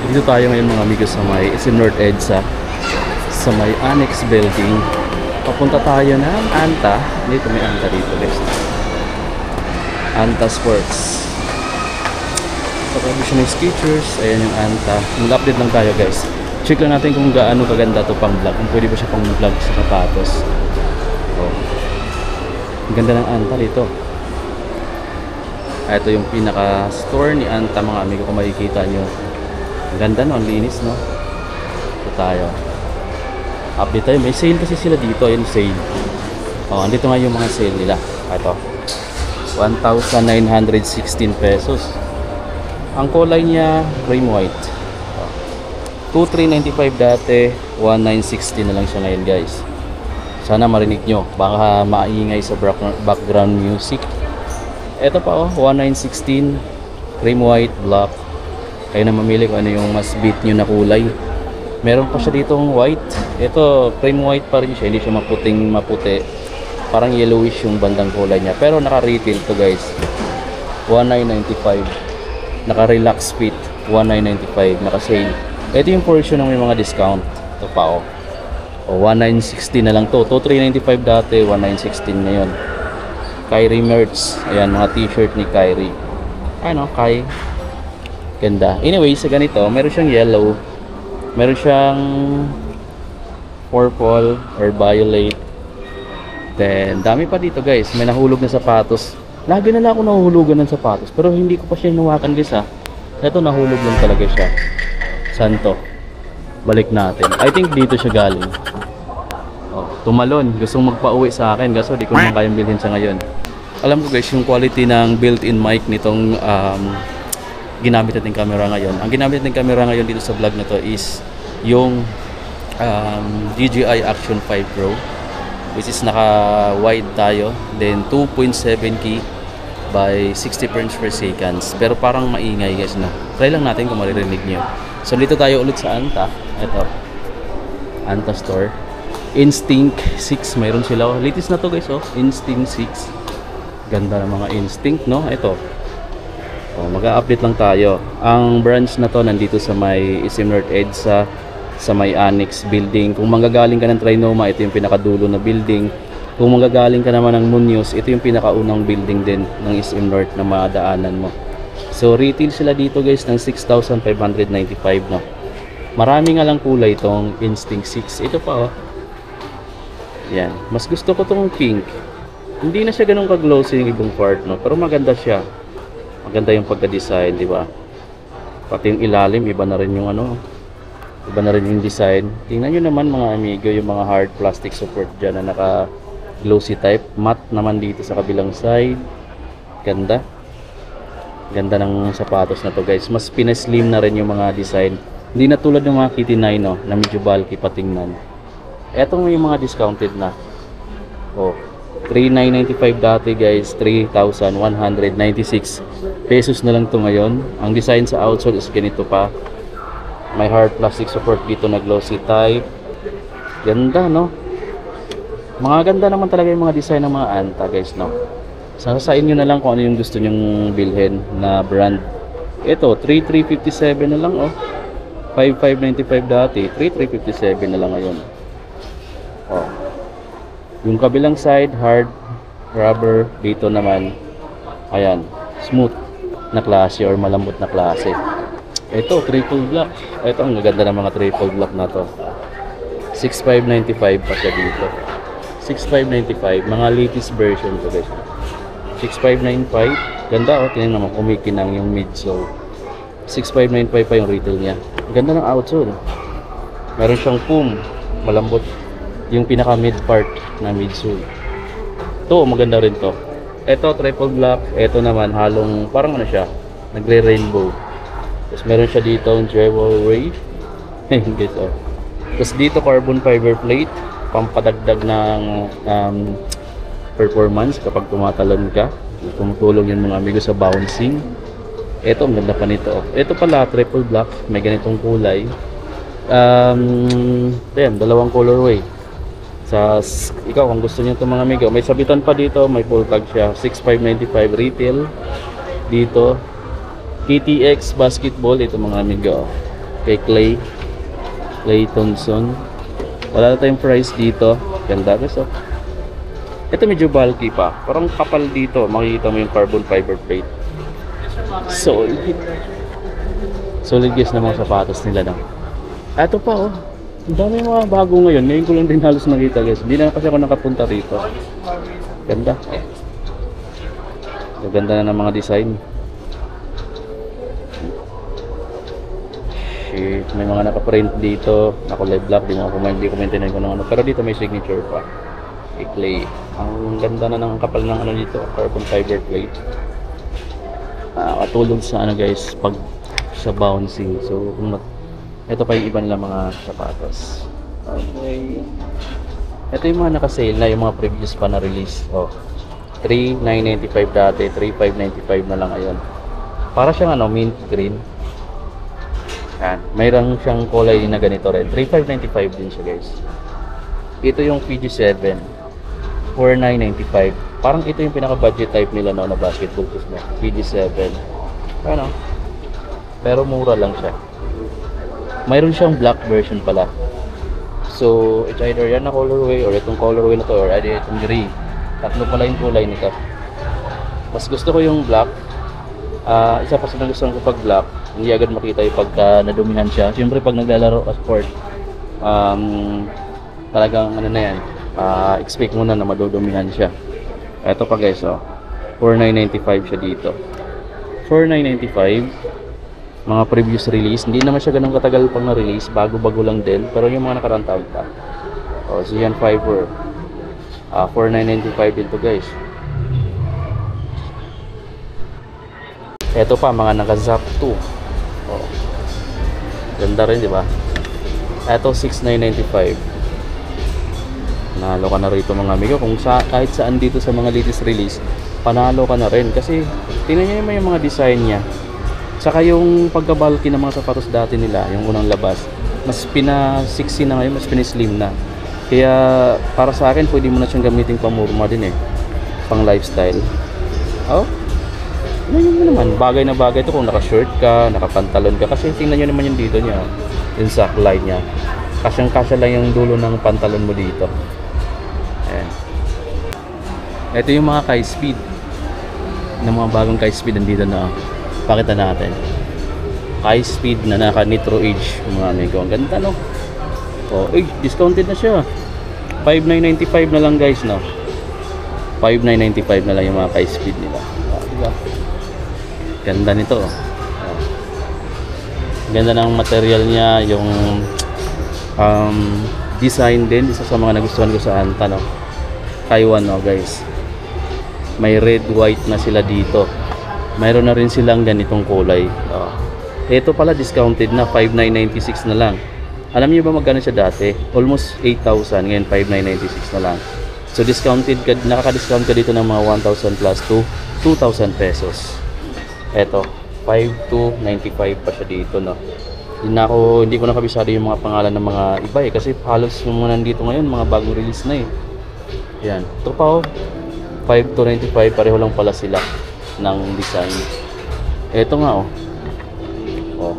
Dito tayo ngayon mga amigo sa may North EDSA, sa may Annex Building. Papunta tayo ng Anta. Dito may Anta dito guys. Anta Sports. Sa so, may Skechers. Ayan yung Anta. Mag-update lang tayo guys. Check lang natin kung gaano kaganda to pang vlog. Kung pwede ba siya pang vlog sa sapatos. Oh. Ang ganda ng Anta dito. Ito yung pinaka store ni Anta mga amigo, kung makikita nyo. Ang ganda no, ang linis no. Ito tayo. Update tayo. May sale kasi sila dito. Ayun sale. Oh, andito nga yung mga sale nila. Ito. 1,916 pesos. Ang kulay niya cream white. Oh. 2,395 dati. 1,960 na lang siya ngayon guys. Sana marinig nyo. Baka maingay sa background music. Ito pa oh. 1,916. Cream white, black. Kayo na mamili kung ano yung mas beat nyo na kulay. Meron pa siya ditong white. Ito, cream white pa rin siya. Hindi siya maputi. Parang yellowish yung bandang kulay niya. Pero naka-retail to guys. 1,995. Naka-relax fit. 1,995. Naka-sale. Ito yung portion ng may mga discount. Ito pa oh. O, 1,960 na lang to. 2,395 dati. 1,916 ngayon. Kyrie merch. Ayan, mga t-shirt ni Kyrie. Ano, Kai. Ganda. Anyway, sa ganito, meron siyang yellow. Meron siyang purple or violet. Then, dami pa dito guys. May nahulog na sapatos. Lagi na lang ako nahuhulugan ng sapatos. Pero hindi ko pa siya hinawakan guys ha. Ito, nahulog lang talaga siya. Saan to? Balik natin. I think dito siya galing. Oh, tumalon. Gustong magpa-uwi sa akin. Kaso di ko naman kayang bilhin sa ngayon. Alam ko guys, yung quality ng built-in mic nitong ginamit natin camera ngayon. Ang ginamit natin camera ngayon dito sa vlog na to is yung DJI Action 5 Pro, which is naka wide tayo, then 2.7K by 60 frames per seconds. Pero parang maingay guys na. Try lang natin kung maririnig nyo. So dito tayo ulit sa Anta. Ito, Anta Store. Instinct 6 mayroon sila. Latest na to guys oh. Instinct 6. Ganda ng mga Instinct no. Ito. Oh, mag-a-update lang tayo. Ang branch na to nandito sa may North EDSA, sa may Annex Building. Kung manggagaling ka ng Trinoma, ito yung pinakadulo na building. Kung manggagaling ka naman ng Munoz, ito yung pinakaunang building din ng North na madaanan mo. So retail sila dito guys ng 6,595 no. Marami nga lang kulay itong Instinct 6. Ito pa oh. Yan. Mas gusto ko itong pink. Hindi na siya ganun ka-glossy yung ibang part no, pero maganda siya. Maganda yung pagka-design, di ba? Pati yung ilalim, iba na rin yung ano. Iba na rin yung design. Tingnan nyo naman mga amigo, yung mga hard plastic support dyan na naka-glossy type. Matte naman dito sa kabilang side. Ganda. Ganda ng sapatos na to guys. Mas pinaslim na rin yung mga design. Hindi na tulad ng mga Kitty 9 no, na medyo bulky patingnan. Etong yung mga discounted na. Oh. 3,995 dati guys, 3,196 pesos na lang to ngayon. Ang design sa outsole is ganito pa. May hard plastic support dito na glossy type. Ganda no. Mga ganda naman talaga yung mga design ng mga Anta guys no. Sasasain nyo na lang kung ano yung gusto nyong bilhin na brand. Ito 3,357 na lang oh. 5,595 dati, 3,357 na lang ngayon. Oh. Yung kabilang side, hard rubber. Dito naman, ayan, smooth na klase or malambot na klase. Ito, triple black. Ito, ang gaganda ng mga triple black na to. 6,595 pa siya dito. 6,595. Mga latest version to guys. 6,595. Ganda oh, tingnan naman, kumikinang yung midsole. 6,595 pa yung retail niya. Ganda ng outsole. Meron siyang foam, malambot. Yung pinaka mid part na midsole. Ito, maganda rin to. Ito, triple black. Ito naman, halong, parang ano siya, nagre-rainbow. Tapos meron siya dito, jewel ray. Guys, oh. Tapos dito, carbon fiber plate. Pampadagdag ng performance kapag tumatalon ka. Tumutulong yung mga amigo sa bouncing. Ito, ang ganda pa nito. Oh. Ito pala, triple black. May ganitong kulay. Dalawang colorway. Sa ikaw kung gusto niyo itong mga amigo, may sabitan pa dito, may full tag siya. 6,595 retail dito. KTX basketball ito mga amigo. Kay Clay Thompson. Wala na tayong price dito. Ganda guys, oh. Ito medyo bulky pa. Parang kapal dito. Makikita mo yung carbon fiber plate. Solid guys na mga sapatos nila, no? Ito pa, oh. Ang dami mga bago ngayon. Ngayon ko lang din halos nakita guys. Hindi na kasi ako nakapunta rito. Ganda. Ganda na ng mga design. Shit, may mga naka-print dito. Naka-live black. Hindi ko maintindihan ko ng ano. Pero dito may signature pa. Clay. Ang ganda na ng kapal ng ano dito. Carbon fiber plate. Katulog sa ano guys. Pag sa bouncing. So, ito pa yung iba nila mga sapatos. Okay. Ito yung mga naka-sale na. Yung mga previous pa na release. Oh. 3,995 dati, 3,595 na lang ngayon. Para siyang ano, mint green. Yan. Mayroon siyang kulay na ganito rin. 3,595 din siya guys. Ito yung PG7. 4,995. Parang ito yung pinaka-budget type nila no, na basketball shoes na. PG7. Ano? Pero mura lang siya. Mayroon siyang black version pala. So, it's either yan na colorway or itong colorway na to or itong gray. Tatlo pala yung kulay nito. Mas gusto ko yung black. Isa pa sa nagustuhan ko pag black, hindi agad makita yung pagka nadumihan siya. Siyempre pag naglalaro ka sport, talagang ano na yan, expect mo na madudumihan siya. Ito pa guys, oh, 4,995 siya dito. 4,995. Mga previous release, hindi naman siya ganun katagal pang na-release, bago-bago lang din, pero yung mga nakarang taon pa. Oh, Zion Fiber. 4,995 dito guys. Ito pa mga naka-Zap 2. Oh. Ganda rin, di ba? Ito 6,995. Panalo ka na rito mga amigo. Kung kahit saan dito sa mga latest release, panalo ka na rin kasi tingnan niyo naman yung mga design niya. Saka yung pagka-bulky ng mga sapatos dati nila, yung unang labas, mas pina-sexy na ngayon, mas pina-slim na. Kaya para sa akin, pwede mo na siyang gamitin pamurma din eh. Pang lifestyle. Oh, ano yun naman, bagay na bagay ito kung naka-shirt ka, naka-pantalon ka. Kasi tingnan nyo naman yung dito niya, yung sackline niya. Kasyang-kasya lang yung dulo ng pantalon mo dito. Ayan. Ito yung mga Kai-Speed. Ng mga bagong Kai-Speed nandito na. Pakita natin. Kai-Speed na naka-Nitro Age. Mga amigo, ang ganda no? Oh, discounted na siya. 5,995 na lang guys, no? 5,995 na lang yung mga Kai-Speed nila. Diba? Ganda nito. Oh. Ganda ng material niya, yung design din. Isa sa mga nagustuhan ko sa Anta, no? Taiwan, no, guys. May red, white na sila dito. Mayroon na rin silang ganitong kulay. Oh. Ito pala discounted na, 5,996 na lang. Alam niyo ba magkano siya dati? Almost 8,000, ngayon 5,996 na lang. So discounted ka, nakaka-discount ka dito ng mga 1,000 plus to 2,000 pesos. Eto, 5,295 pa siya dito, no. Hindi ko nakabisado yung mga pangalan ng mga iba eh, kasi halos yung mga nandito ngayon, mga bagong release na eh. Yan. Ito pa oh, 5,295, pareho lang pala sila ng design. Eto nga oh. Oh,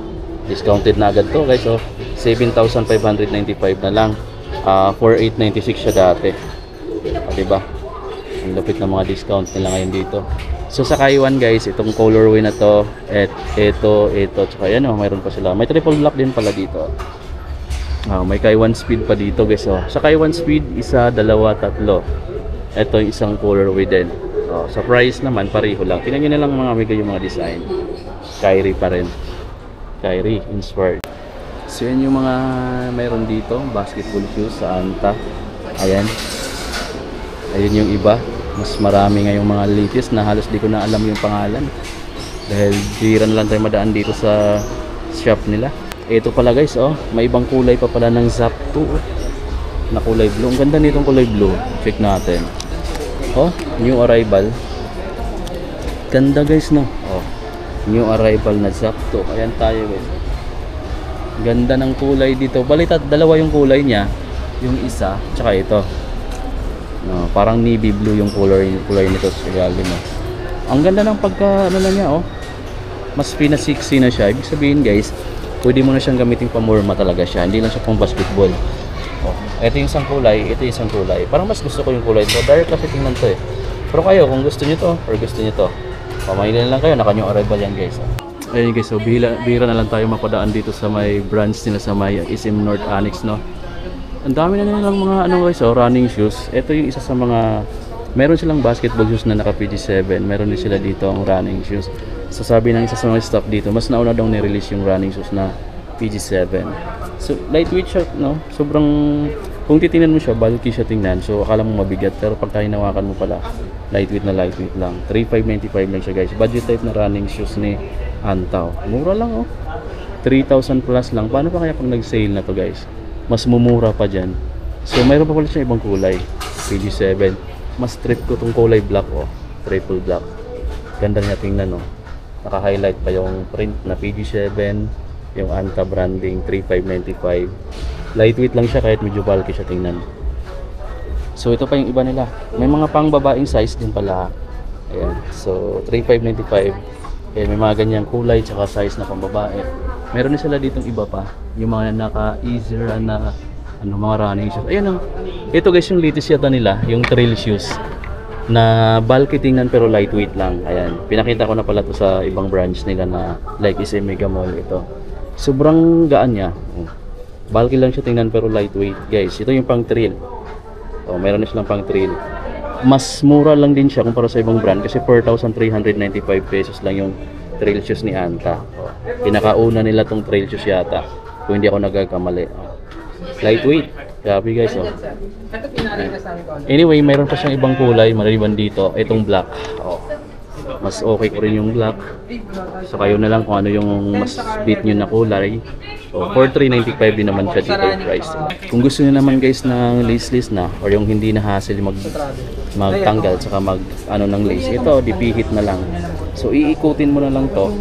discounted na agad to guys oh. 7,595 na lang. 4,896 siya dati. Diba? Ang lapit ng mga discount nila ngayon dito. So sa Kaiwan guys, itong colorway na to, ito, tsaka yan oh, mayroon pa sila. May triple black din pala dito. May Kaiwan Speed pa dito guys oh. Sa Kaiwan Speed, isa, dalawa, tatlo. Ito yung isang colorway din. Sa price naman, pareho lang. Tingnan nyo na lang mga amigo yung mga design. Kyrie pa rin. Kyrie, inspired. So yan yung mga mayroon dito, basketball shoes sa Anta. Ayan. Ayun yung iba. Mas marami ngayong mga latest na halos di ko na alam yung pangalan. Dahil bira na lang tayo madaan dito sa shop nila. Ito pala guys, oh, may ibang kulay pa pala ng Zap 2 na kulay blue. Ang ganda nitong kulay blue. Check natin. Oh, new arrival. Ganda guys, no? Oh, new arrival na Zap 2. Ayan tayo guys. Ganda ng kulay dito. Balitat, dalawa yung kulay niya. Yung isa, tsaka ito. No, parang navy blue yung kulay nito sa ilalim. Ang ganda ng pagka ano na niya, oh. Mas pina-sexy na siya. Ibig sabihin guys, pwede mo na siyang gamitin pamorma talaga siya. Hindi lang siya pang basketball. Oh, ito yung isang kulay, ito yung isang kulay. Parang mas gusto ko yung kulay ito. Dark kasi tingnan to eh. Pero kayo, kung gusto niyo to or gusto niyo to, pamahili na lang kayo, naka-new arrival yan guys. Ayun guys, so bihira na lang tayo mapadaan dito sa may branch nila sa may SM North Annex, no. Ang dami na nilang mga ano guys, running shoes. Ito yung isa sa mga, meron silang basketball shoes na naka PG7. Meron din sila dito ang running shoes. So sabi ng isa sa mga staff dito, mas nauna daw ni-release yung running shoes na PG7. So lightweight siya, no? Sobrang, kung titingnan mo siya, bulky siya tingnan. So akala mo mabigat, pero pag hinawakan mo pala, lightweight lang. 3,595 lang siya guys. Budget type na running shoes ni Antaw. Mura lang oh. 3,000 plus lang. Paano pa kaya pag nag-sale na to guys? Mas mumura pa dyan. So mayroon pa pala siya ibang kulay. PG7. Mas trip ko tong kulay black oh. Triple black. Ganda niya tingnan oh. Naka-highlight pa yung print na PG7. Yung Anta branding 3,595. Lightweight lang siya kahit medyo bulky siya tingnan. So ito pa yung iba nila. May mga pang babaeng size din pala. Ayan. So 3,595. Ayan, may mga ganyang kulay tsaka size na pang babae. Meron din sila ditong iba pa. Yung mga naka-easier na ano, mga running shoes. Ayan oh. Ito guys yung latest yata nila, yung trail shoes na bulky tingnan pero lightweight lang. Ayan. Pinakita ko na pala to sa ibang branch nila na like SM Mega Mall ito. Sobrang gaan niya. Bulky lang siya tingnan pero lightweight. Guys, ito yung pang trail. Oh, meron na silang pang trail. Mas mura lang din siya kumpara sa ibang brand kasi 4,395 pesos lang yung trail shoes ni Anta. Oh, pinakauna nila tong trail shoes yata kung hindi ako nagkakamali. Oh. Lightweight. Grabe guys oh. Anyway, mayroon pa siyang ibang kulay maliban dito. Itong black. Oh. Mas okay ko rin yung black. So kayo na lang kung ano yung mas fit nyo na kulay. So 4,395 din naman siya dito yung price. Kung gusto niyo naman guys ng lace na or yung hindi na hassle magtanggal saka mag ano ng lace, ito dipihit na lang. So iikutin mo na lang to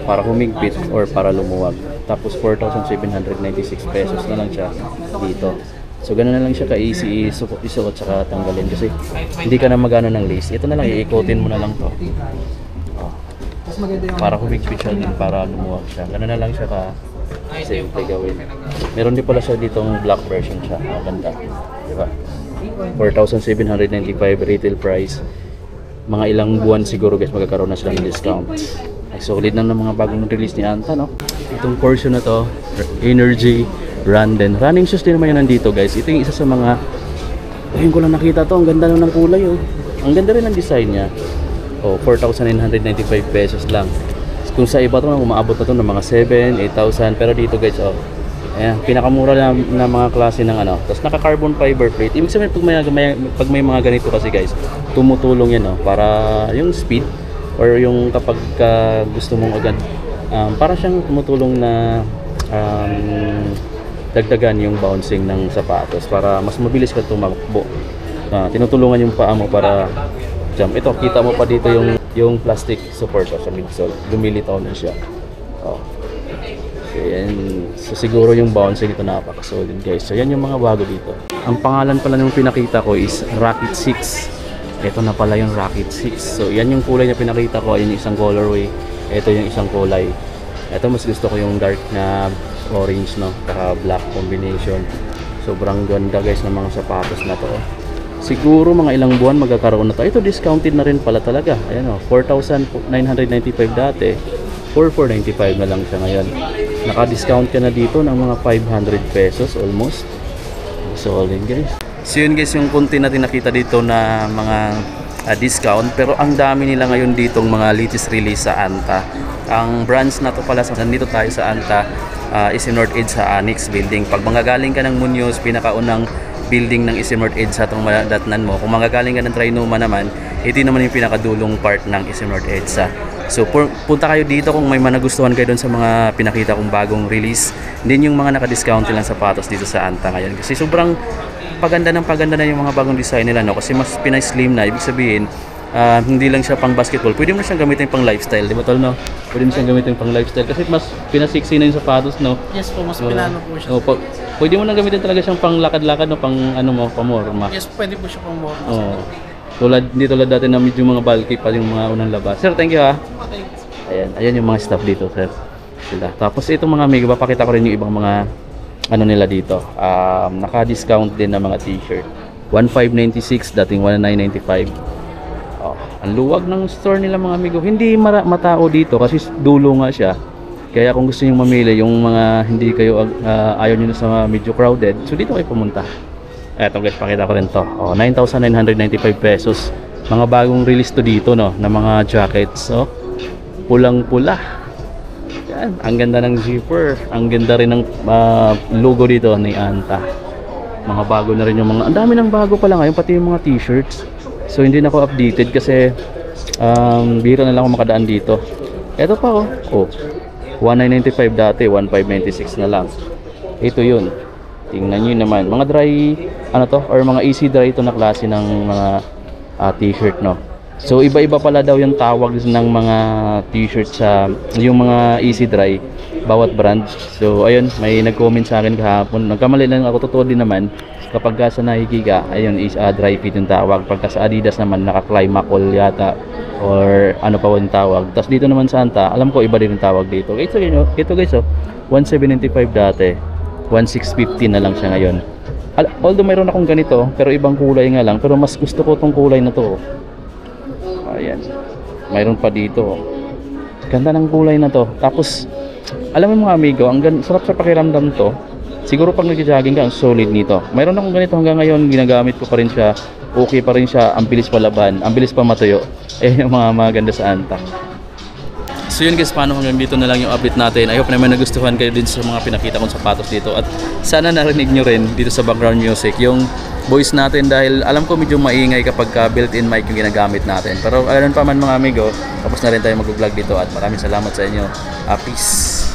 para humigpit or para lumuwag. Tapos 4,796 pesos na lang siya dito. So ganoon na lang siya ka-easy isuot saka tanggalin kasi hindi ka na magano ng lace. Ito na lang iikutin mo na lang to. Oh. Para humigpit siya din para lumuwag siya. Ganoon na lang siya ka simple gawin. Meron din pala siya ditong black version siya. Maganda. Diba? 4,795 retail price. Mga ilang buwan siguro guys magkakaroon na sila ng discount. Solid na ng mga bagong release ni Anta, no? Itong portion na to, Energy Randen. Running shoes din naman yan nandito guys. Ito yung isa sa mga, ayun ko lang nakita to. Ang ganda ng kulay oh. Ang ganda rin ng design niya. Oh, 4,995 pesos lang. Kung sa iba to, umaabot na to ng mga 7, 8,000. Pero dito guys, oh, ayan, pinakamura na mga klase ng ano. Tapos naka carbon fiber plate. Ibig sabihin pag may mga ganito kasi guys, tumutulong yan oh, para yung speed or yung kapag gusto mong agad para siyang tumutulong na dagdagan yung bouncing ng sapatos para mas mabilis ka tumakbo. Tinutulungan yung paa mo para jump. Ito, kita mo pa dito yung plastic support sa midsole. Lumilitaw na siya. Oh. So, yan. So siguro yung bouncing ito napaka-solid guys. So yan yung mga bago dito. Ang pangalan pala nung pinakita ko is Rocket 6. Ito na pala yung Rocket 6. So yan yung kulay na pinakita ko. Yan yung isang colorway. Ito yung isang kulay. Ito mas gusto ko yung dark na orange, no? Kaka black combination. Sobrang ganda guys ng mga sapatos na to. Siguro mga ilang buwan magkakaroon na to. Ito discounted na rin pala talaga. Ayan o, 4,995 dati. 4,495 na lang siya ngayon. Naka-discount ka na dito ng mga 500 pesos almost. Solid guys. So yun guys yung konti natin nakita dito na mga discount. Pero ang dami nila ngayon ditong mga latest release sa Anta. Ang branch na to pala, nandito tayo sa Anta, SM North Edge sa Annex building. Pag manggagaling ka ng Muñoz, pinakaunang building ng SM North Edge sa itong madatnan mo. Kung manggagaling ka ng Trinoma naman, ito naman yung pinakadulong part ng SM North Edge. So punta kayo dito kung may managustuhan kayo doon sa mga pinakita kong bagong release. Din yung mga naka-discount nilang sapatos dito sa Anta ngayon. Kasi sobrang paganda na yung mga bagong design nila, no? Kasi mas pinay-slim na. Ibig sabihin, hindi lang siya pang basketball. Pwede mo na siyang gamitin pang lifestyle, di ba tol, no? Pwede mo siyang gamitin pang lifestyle kasi mas pinasiksi na yung sapatos, no? Yes po, mas pinano po siya. Pwede mo na gamitin talaga siyang pang lakad-lakad, no? Pang ano mo, pamorma. Yes, pwede po siya pang morma. Hindi tulad dati na medyo mga bulky pa yung mga unang labas. Sir, thank you ha. Ayan yung mga staff dito, sir. sila. Tapos itong mga amigo, papakita ko rin yung ibang mga ano nila dito. Naka-discount din na mga t-shirt. 1596 dating 1995. Oh, ang luwag ng store nila mga amigo. Hindi matao dito kasi dulo nga siya. Kaya kung gusto niyo mamili yung mga hindi kayo ayaw niyo na sa medyo crowded, so dito kayo pumunta. Eto guys, pakita ko rin to. Oh, 9,995 pesos. Mga bagong release to dito no, na mga jackets. Oh, pulang-pula. Yan, ang ganda ng zipper. Ang ganda rin ng logo dito ni Anta. Mga bago na rin yung mga, ang dami ng bago pala ngayon, pati yung mga t-shirts. So hindi na ako updated kasi bihira na lang ako makadaan dito. Ito pa oh. Oh. 1995 dati, 1596 na lang. Ito 'yun. Tingnan niyo naman, mga dry ano to or mga easy dry ito na klase ng mga t-shirt no. So iba-iba pala daw yung tawag ng mga t-shirt sa yung mga easy dry bawat brand. So ayun, may nag-comment sa akin kahapon. Nagkamali lang ako, totoo din naman. Kapag sa Nike ka, ayun is dry fit yung tawag. Pagka sa Adidas naman, naka-Climacool yata or ano pa yung tawag. Tapos dito naman sa Anta, alam ko iba din yung tawag dito. Ito guys oh, 1795 dati, 1650 na lang siya ngayon. Although mayroon akong ganito, pero ibang kulay nga lang. Pero mas gusto ko tong kulay na to. Ayan, mayroon pa dito. Ganda ng kulay na to. Tapos, alam mo mga amigo, sarap sa pakiramdam to. Siguro pag nag-jogging ka, ang solid nito. Mayroon akong ganito hanggang ngayon, ginagamit ko pa rin siya. Okay pa rin siya, ang bilis palaban, ang bilis pa matuyo. Yung mga maganda sa Anta. So yun guys, paano hanggang dito na lang yung update natin. I hope naman nagustuhan kayo din sa mga pinakita kong sapatos dito. At sana narinig nyo rin dito sa background music yung voice natin dahil alam ko medyo maingay kapag built-in mic yung ginagamit natin. Pero ayun pa man mga amigo, tapos na rin tayo mag-vlog dito at maraming salamat sa inyo. Peace!